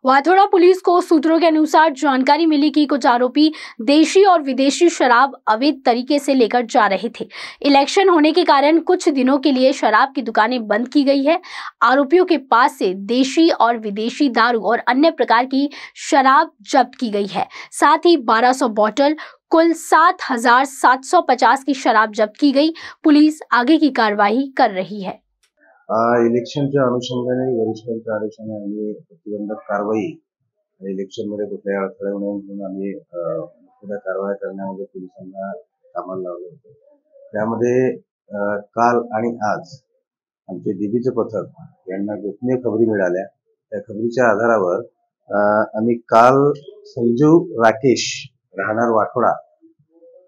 वाथोड़ा police को सूत्रों के अनुसार जानकारी मिली कि कुछ आरोपी देशी और विदेशी शराब अवैध तरीके से लेकर जा रहे थे। इलेक्शन होने के कारण कुछ दिनों के लिए शराब की दुकानें बंद की गई है। आरोपियों के पास से देशी और विदेशी दारू और अन्य प्रकार की शराब जब्त की गई है। साथ ही 1200 बोतल कुल 7,750 की शराब जब्त की गई। पुलिस आगे की कार्रवाई कर रही है। इलेक्शनच्या अनुषंगाने वरिष्ठांच्या आदेशाने आम्ही प्रतिबंधक कारवाई इलेक्शनमध्ये कुठल्याही अडथळे येऊ नये म्हणून आम्ही पुढे कारवाई करण्यामध्ये पोलिसांना कामाला लावलं होतं. त्यामध्ये काल आणि आज आमचे डीबीचे पथक यांना गोपनीय खबरी मिळाल्या. त्या खबरीच्या आधारावर आम्ही काल संजू राकेश राहणार वाठोडा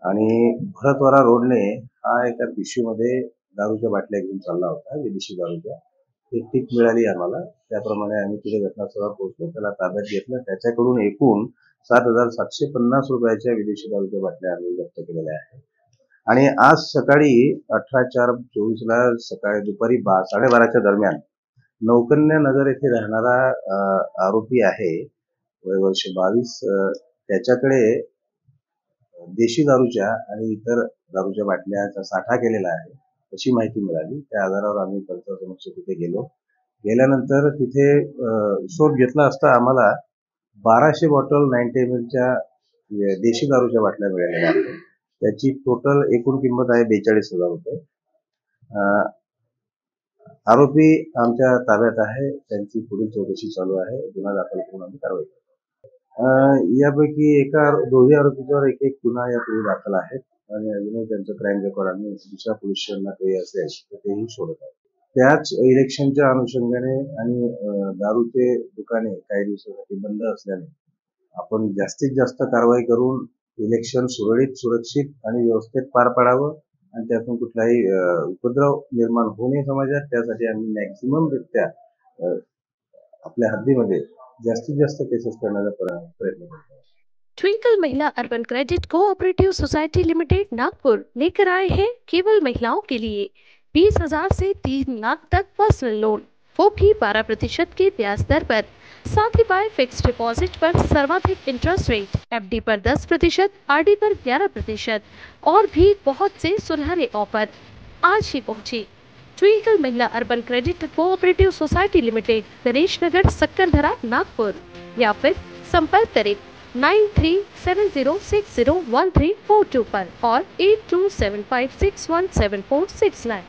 आणि भरतवारा रोडने हा एका पिशवीमध्ये दारूच्या बाटल्या घेऊन चालला होता, विदेशी दारूच्या. ती टीप मिळाली आम्हाला. त्याप्रमाणे आम्ही तिथे घटनास्थळावर पोहोचलो, त्याला ताब्यात घेतलं. त्याच्याकडून एकूण 7,750 रुपयाच्या विदेशी दारूच्या बाटल्या आम्ही जप्त केलेल्या आहेत. आणि आज सकाळी 18/4/24ला सकाळी दुपारी 12:30च्या दरम्यान नौकन्या नगर येथे राहणारा आरोपी आहे, वय वर्ष 22, त्याच्याकडे देशी दारूच्या आणि इतर दारूच्या बाटल्याचा साठा केलेला आहे अशी माहिती मिळाली. त्या आधारावर आम्ही पंचासमक्ष तिथे गेलो. गेल्यानंतर तिथे शोध घेतला असता आम्हाला 1200 बॉटल 90 mlच्या देशी दारूच्या बाटल्या मिळालेल्या आहेत. त्याची टोटल एकूण किंमत आहे 42,000 रुपये. आरोपी आमच्या ताब्यात आहे. त्यांची पुढील चौकशी चालू आहे. गुन्हा दाखल करून आम्ही कारवाई करतो. यापैकी दोन्ही आरोपींवर एक गुन्हा यापूर्वी दाखल आहेत आणि अजूनही त्यांचं क्राईम रेकॉर्ड आम्ही दुसऱ्या पोलीस स्टेशनला काही असेल तर तेही शोधत आहोत. त्याच इलेक्शनच्या अनुषंगाने आणि दारूचे दुकाने काही दिवसासाठी बंद असल्याने आपण जास्तीत जास्त कारवाई करून इलेक्शन सुरळीत, सुरक्षित आणि व्यवस्थित पार पाडावं आणि त्यातून कुठलाही उपद्रव निर्माण होऊ नये समाजात, त्यासाठी आम्ही मॅक्झिमम रित्या आपल्या हद्दीमध्ये जास्तीत जास्त केसेस करण्याचा प्रयत्न करतो. ट्विंकल महिला urban credit cooperative society limited Nagpur लेकर आए हैं केवल महिलाओं के लिए 20,000 से 3 लाख तक पर्सनल लोन, वो भी 12% के ब्याज दर पर। साथ ही बाय फिक्स डिपॉजिट पर सर्वाधिक इंटरेस्ट रेट, एफडी पर 10%, आरडी पर 11% और भी बहुत से सुनहरे ऑफर। आज ही पहुंचे ट्विंकल महिला urban credit cooperative society limited, Ganesh Nagar, Sakkardhara, Nagpur, या फिर संपर्क करें 9370601342 पर और 8275617469।